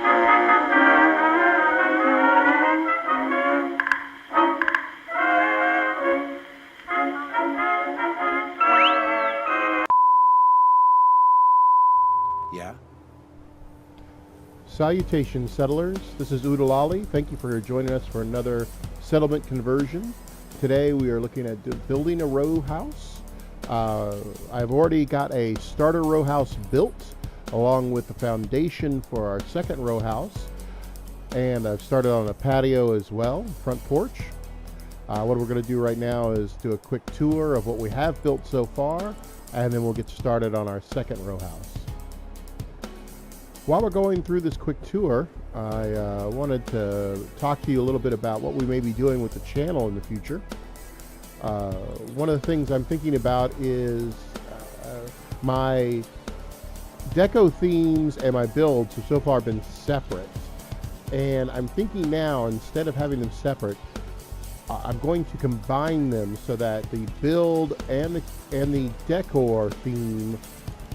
Yeah. Salutations, settlers. This is Oodilolly. Thank you for joining us for another settlement conversion. Today we are looking at building a row house. I've already got a starter row house built along with the foundation for our second row house. And I've started on a patio as well, front porch. What we're going to do right now is do a quick tour of what we have built so far, and then we'll get started on our second row house. While we're going through this quick tour, I wanted to talk to you a little bit about what we may be doing with the channel in the future. One of the things I'm thinking about is my deco themes and my builds have so far been separate. And I'm thinking now, instead of having them separate, I'm going to combine them so that the build and the decor theme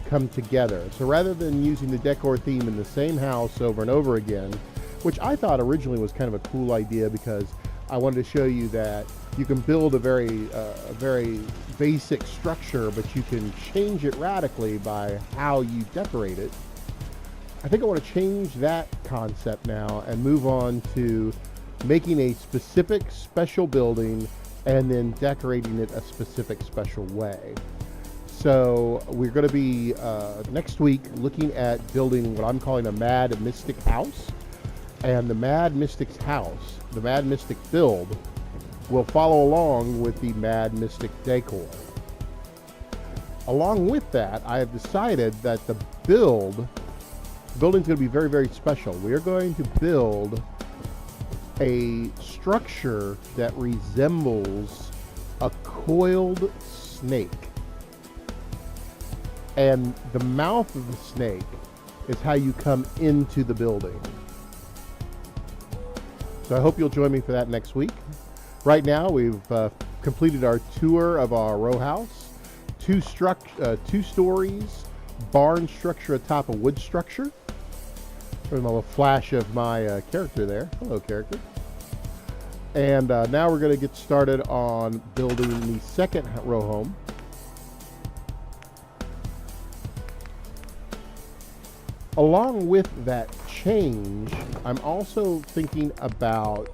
come together. So rather than using the decor theme in the same house over and over again, which I thought originally was kind of a cool idea because I wanted to show you that you can build a very basic structure, but you can change it radically by how you decorate it. I think I want to change that concept now and move on to making a specific special building and then decorating it a specific special way. So we're going to be next week looking at building what I'm calling a Mad Mystic house. And the Mad Mystic's house, the Mad Mystic build, will follow along with the Mad Mystic decor. Along with that, I have decided that the building's going to be very, very special. We are going to build a structure that resembles a coiled snake. And the mouth of the snake is how you come into the building. So I hope you'll join me for that next week. Right now, we've completed our tour of our row house. Two stories, barn structure atop a wood structure. There's a little flash of my character there. Hello, character. And now we're going to get started on building the second row home. Along with that change, I'm also thinking about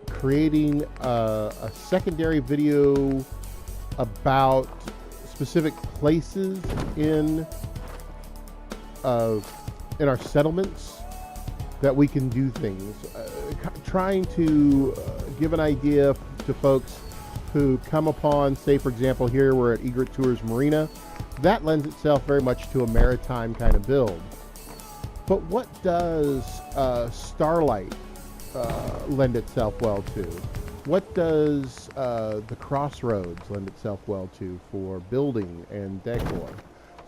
creating a secondary video about specific places in our settlements that we can do things. Trying to give an idea to folks who come upon, say for example, here we're at Egret Tours Marina. That lends itself very much to a maritime kind of build. But what does Starlight lend itself well to? What does the Crossroads lend itself well to for building and decor?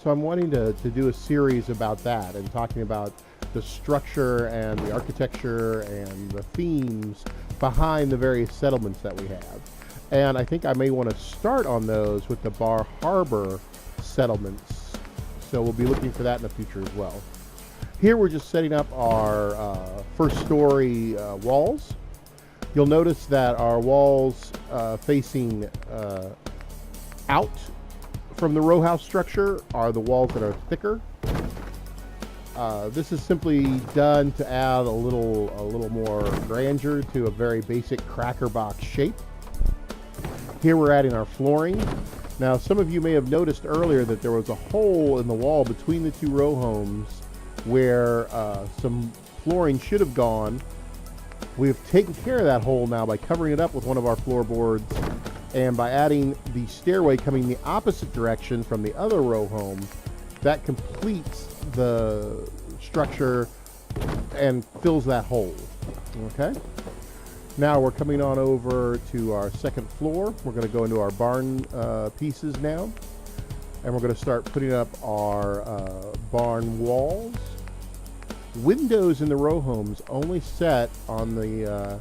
So I'm wanting to do a series about that and talking about the structure and the architecture and the themes behind the various settlements that we have. And I think I may want to start on those with the Bar Harbor settlements. So we'll be looking for that in the future as well. Here we're just setting up our first story walls. You'll notice that our walls facing out from the row house structure are the walls that are thicker. This is simply done to add a little more grandeur to a very basic cracker box shape. Here we're adding our flooring. Now some of you may have noticed earlier that there was a hole in the wall between the two row homes where some flooring should have gone. We've taken care of that hole now by covering it up with one of our floorboards and by adding the stairway coming the opposite direction from the other row home. That completes the structure and fills that hole. Okay? Now we're coming on over to our second floor. We're going to go into our barn pieces now. And we're going to start putting up our barn walls. Windows in the row homes only set on the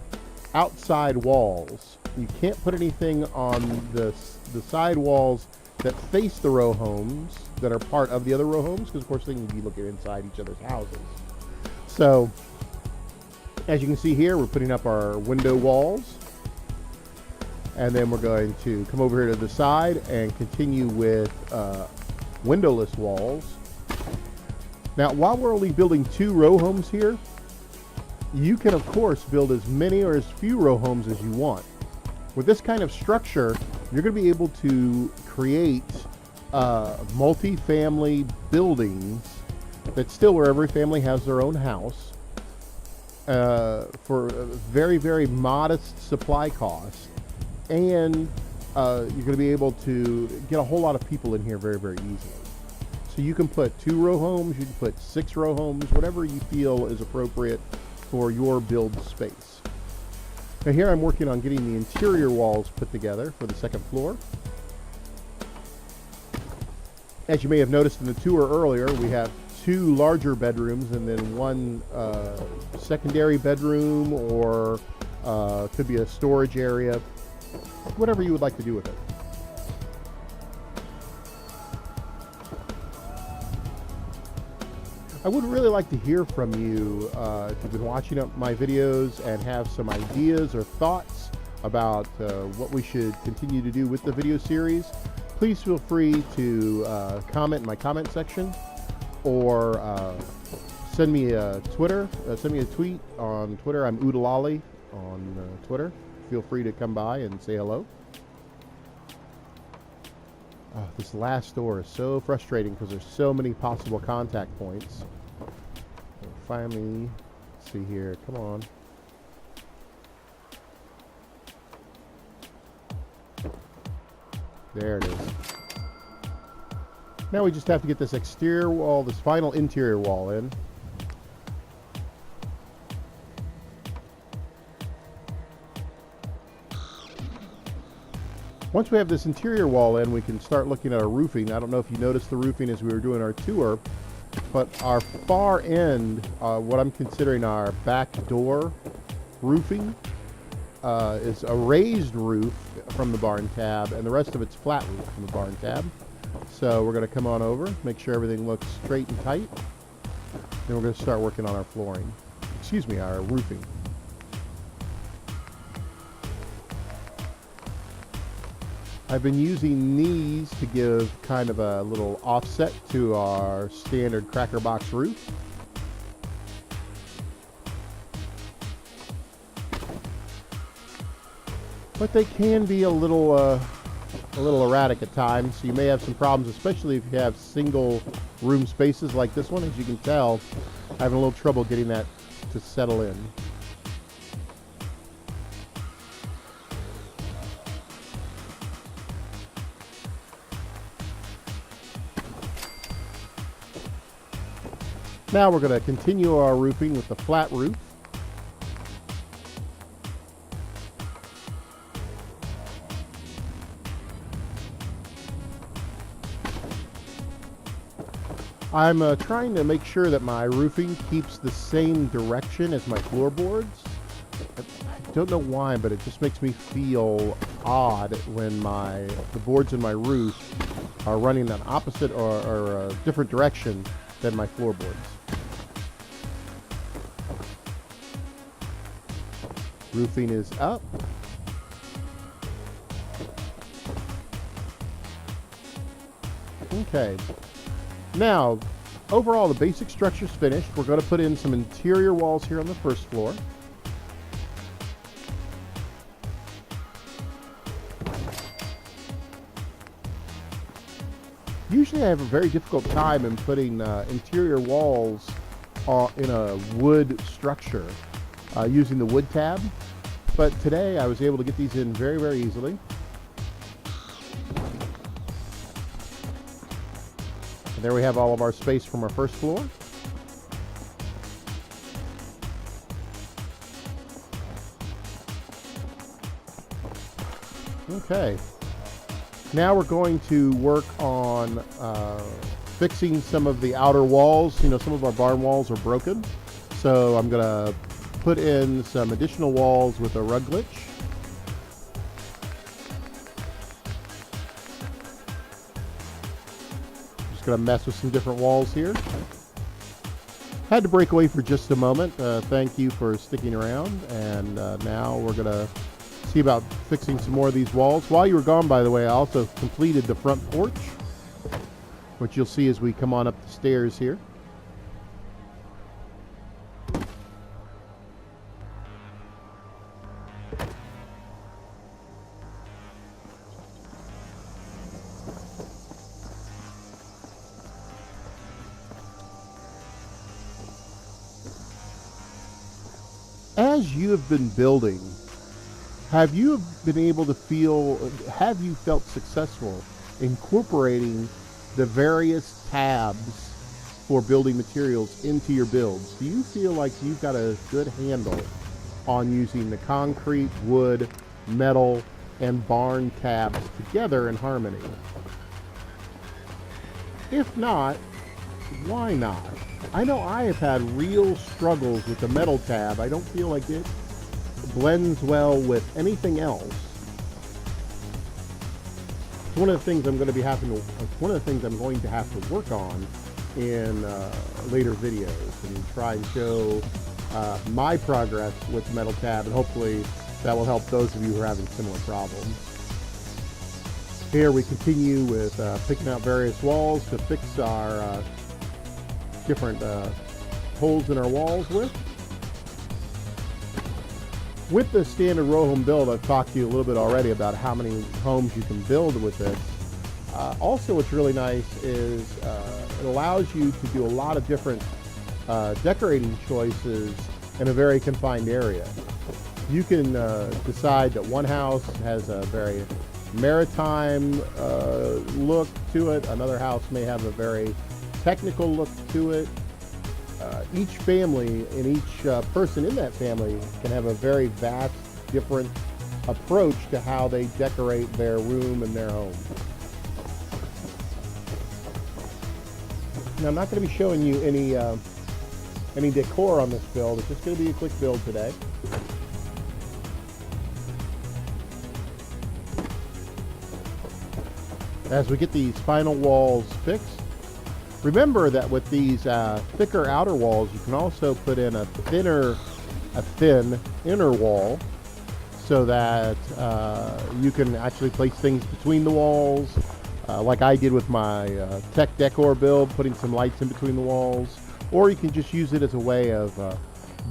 outside walls. You can't put anything on the side walls that face the row homes that are part of the other row homes, because of course they can be looking inside each other's houses. So, as you can see here, we're putting up our window walls. And then we're going to come over here to the side and continue with windowless walls. Now, while we're only building 2 row homes here, you can, of course, build as many or as few row homes as you want. With this kind of structure, you're going to be able to create multi-family buildings that still, where every family has their own house, for a very, very modest supply cost. And you're going to be able to get a whole lot of people in here very, very easily. So you can put 2 row homes, you can put 6 row homes, whatever you feel is appropriate for your build space. Now here I'm working on getting the interior walls put together for the second floor. As you may have noticed in the tour earlier, we have 2 larger bedrooms and then 1 secondary bedroom, or could be a storage area, whatever you would like to do with it. I would really like to hear from you if you've been watching my videos and have some ideas or thoughts about what we should continue to do with the video series. Please feel free to comment in my comment section, or send me a tweet on Twitter. I'm Oodilolly on Twitter. Feel free to come by and say hello. Oh, this last door is so frustrating because there's so many possible contact points. Finally, let's see here. Come on. There it is. Now we just have to get this exterior wall, this final interior wall in. Once we have this interior wall in, we can start looking at our roofing. I don't know if you noticed the roofing as we were doing our tour, but our far end, what I'm considering our back door roofing, is a raised roof from the barn tab, and the rest of it's flat roof from the barn tab. So we're going to come on over, make sure everything looks straight and tight. Then we're going to start working on our flooring. Excuse me, our roofing. I've been using these to give kind of a little offset to our standard cracker box roof. But they can be a little erratic at times, so you may have some problems, especially if you have single room spaces like this one. As you can tell, I'm having a little trouble getting that to settle in. Now we're going to continue our roofing with the flat roof. I'm trying to make sure that my roofing keeps the same direction as my floorboards. I don't know why, but it just makes me feel odd when the boards in my roof are running an opposite or a different direction than my floorboards. Roofing is up. Okay. Now, overall, the basic structure's finished. We're going to put in some interior walls here on the first floor. Usually I have a very difficult time in putting interior walls in a wood structure using the wood tab. But today I was able to get these in very, very easily. And there we have all of our space from our first floor. Okay. Now we're going to work on fixing some of the outer walls. You know, some of our barn walls are broken. So I'm going to put in some additional walls with a rug glitch. Just going to mess with some different walls here. Had to break away for just a moment. Thank you for sticking around. And now we're going to see about fixing some more of these walls. While you were gone, by the way, I also completed the front porch, which you'll see as we come on up the stairs here. As you have been building, have you felt successful incorporating the various tabs for building materials into your builds? Do you feel like you've got a good handle on using the concrete, wood, metal, and barn tabs together in harmony? If not, why not? I know I have had real struggles with the metal tab. I don't feel like it blends well with anything else. It's one of the things I'm going to have to work on in later videos and try and show my progress with the metal tab, and hopefully that will help those of you who are having similar problems. Here we continue with picking out various walls to fix our different holes in our walls with. With the standard row home build, I've talked to you a little bit already about how many homes you can build with this. Also, what's really nice is it allows you to do a lot of different decorating choices in a very confined area. You can decide that one house has a very maritime look to it. Another house may have a very technical look to it. Each family and each person in that family can have a very vast, different approach to how they decorate their room and their home. Now, I'm not going to be showing you any decor on this build. It's just going to be a quick build today. As we get these final walls fixed, remember that with these thicker outer walls, you can also put in a thin inner wall so that you can actually place things between the walls, like I did with my tech decor build, putting some lights in between the walls. Or you can just use it as a way of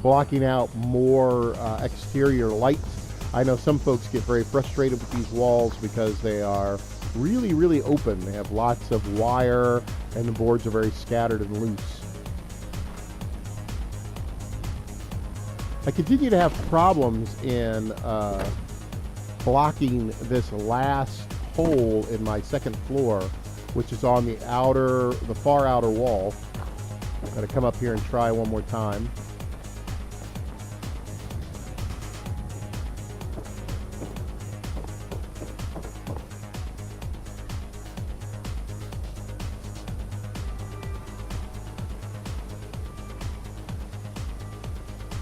blocking out more exterior lights. I know some folks get very frustrated with these walls because they are really, really open. They have lots of wire and the boards are very scattered and loose. I continue to have problems in blocking this last hole in my second floor, which is on the far outer wall. I'm going to come up here and try one more time.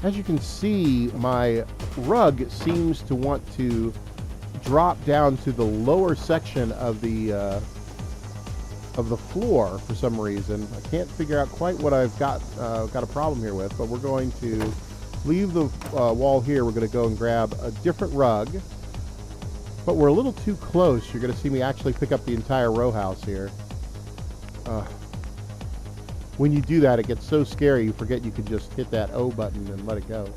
As you can see, my rug seems to want to drop down to the lower section of the floor for some reason. I can't figure out quite what I've got a problem here with, but we're going to leave the wall here. We're going to go and grab a different rug, but we're a little too close. You're going to see me actually pick up the entire row house here. When you do that, it gets so scary you forget you can just hit that O button and let it go.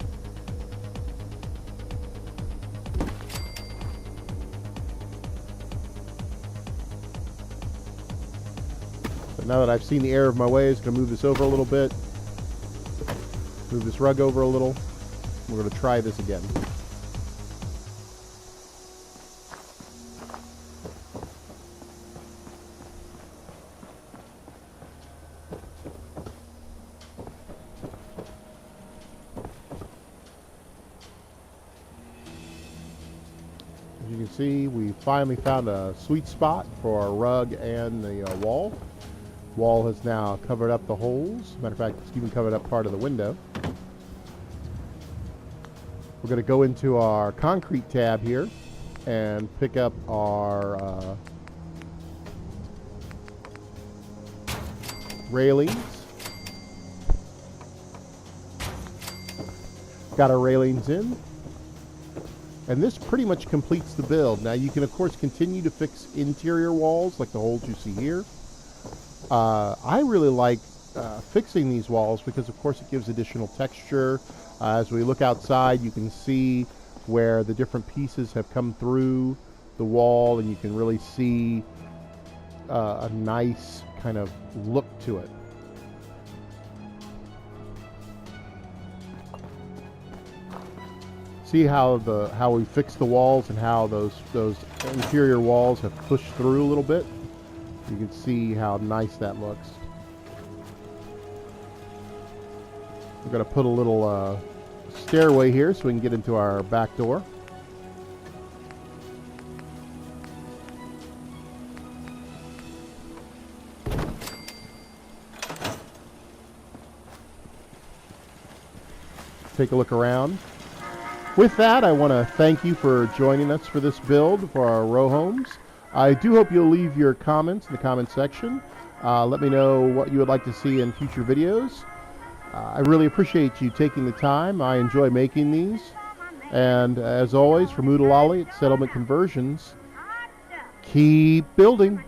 But now that I've seen the error of my ways, I'm going to move this over a little bit. Move this rug over a little. We're going to try this again. You can see we finally found a sweet spot for our rug and the wall. Wall has now covered up the holes. Matter of fact, it's even covered up part of the window. We're going to go into our concrete tab here and pick up our railings. got our railings in. And this pretty much completes the build. Now you can of course continue to fix interior walls like the holes you see here. I really like fixing these walls because of course it gives additional texture. As we look outside, you can see where the different pieces have come through the wall, and you can really see a nice kind of look to it. See how we fix the walls and how those interior walls have pushed through a little bit. You can see how nice that looks. We're going to put a little stairway here so we can get into our back door. Take a look around. With that, I want to thank you for joining us for this build for our row homes. I do hope you'll leave your comments in the comment section. Let me know what you would like to see in future videos. I really appreciate you taking the time. I enjoy making these. And as always, from Oodilolly at Settlement Conversions, keep building.